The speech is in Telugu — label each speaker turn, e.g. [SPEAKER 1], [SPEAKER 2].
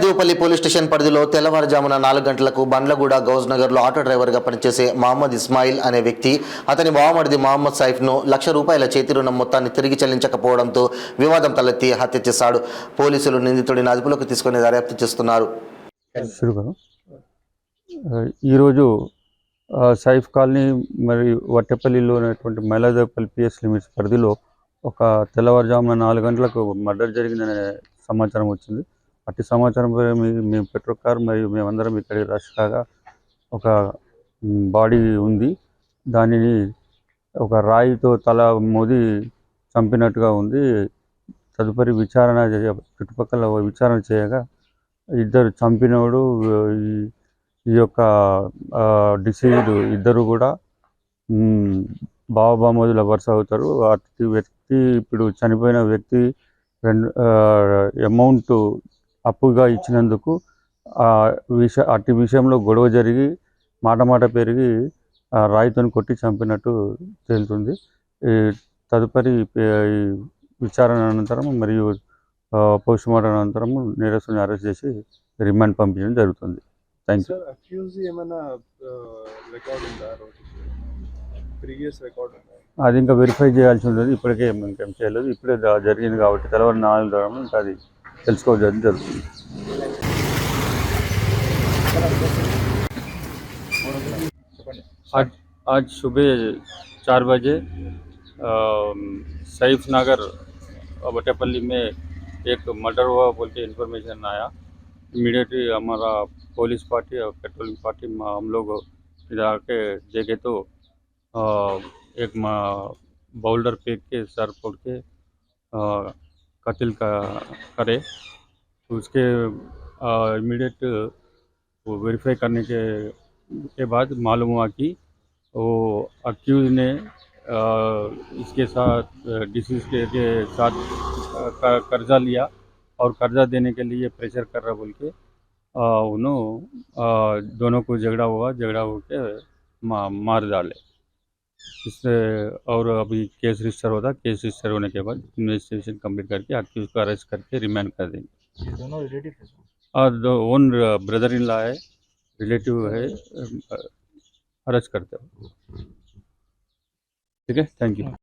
[SPEAKER 1] దేవపల్లి పోలీస్ స్టేషన్ పరిధిలో తెల్లవారుజామున 4 గంటలకు బండ్లగూడ గౌజ్ నగర్లో ఆటో డ్రైవర్గా పనిచేసే మహమ్మద్ ఇస్మాయిల్ అనే వ్యక్తి అతని బావమరిది మహమ్మద్ సైఫ్ను ₹1,00,000 చేతి రుణం మొత్తాన్ని తిరిగి చెల్లించకపోవడంతో వివాదం తలెత్తి హత్య చేశాడు. పోలీసులు నిందితుడిని అదుపులోకి తీసుకుని దర్యాప్తు చేస్తున్నారు.
[SPEAKER 2] ఈరోజు సైఫ్ కాలనీ మరియు వట్టెపల్లిలో ఉన్నటువంటి మైలాదేవపల్లి పిఎస్ లిమిట్స్ పరిధిలో ఒక తెల్లవారుజామున 4 గంటలకు మర్డర్ జరిగిందనే సమాచారం వచ్చింది. అట్టి సమాచారం మేము పెట్రోల్ కార్ మరియు మేమందరం ఇక్కడికి రష్ కాగా ఒక బాడీ ఉంది. దానిని ఒక రాయితో తల మోది చంపినట్టుగా ఉంది. తదుపరి విచారణ చుట్టుపక్కల విచారణ చేయగా ఇద్దరు చంపినోడు ఈ యొక్క డిసీజ్డ్ ఇద్దరు కూడా బావబామోదుల వరుస అవుతారు. అట్టి వ్యక్తి ఇప్పుడు చనిపోయిన వ్యక్తి అమౌంట్ అప్పుగా ఇచ్చినందుకు అట్టి విషయంలో గొడవ జరిగి మాట పెరిగి రాయితో కొట్టి చంపినట్టు తేలుతుంది. తదుపరి విచారణ అనంతరం మరియు పోస్ట్ మార్టం అనంతరం నేరస్తుని అరెస్ట్ చేసి రిమాండ్ పంపించడం జరుగుతుంది. Thank you. అది ఇంకా వెరిఫై చేయాల్సి ఉంటుంది. ఇప్పటికే ఇంకేం చేయలేదు. ఇప్పుడే జరిగింది కాబట్టి తెల్లవారు 4 ఇంకా అది తెలుసుకోవడం జరుగుతుంది. आज सुबह 4 बजे सैफ नगर बटेपल्ली में एक मर्डर हुआ बोल के इन्फॉर्मेशन आया। इमीडिएटली हमारा पुलिस पार्टी और पेट्रोलिंग पार्टी हम लोग इधर आके देखे तो एक बाउल्डर फेंक के सर फोड़ के कत्ल करे। तो उसके इमीडिएट वेरीफाई करने के बाद मालूम हुआ कि वो अक्यूज ने इसके साथ डिसीज के साथ कर्जा लिया और कर्जा देने के लिए प्रेशर कर रहा बोल के दोनों को झगड़ा हो के मार डाले। इससे और अभी केस रजिस्टर होता, केस रजिस्टर होने के बाद इन्वेस्टिगेशन कंप्लीट करके अक्यूज को अरेस्ट करके रिमांड कर देंगे। दोनों रिलेटिव है, ओन ब्रदर इन लॉ है, रिलेटिव है, अरेस्ट करते हो। ठीक है, थैंक यू।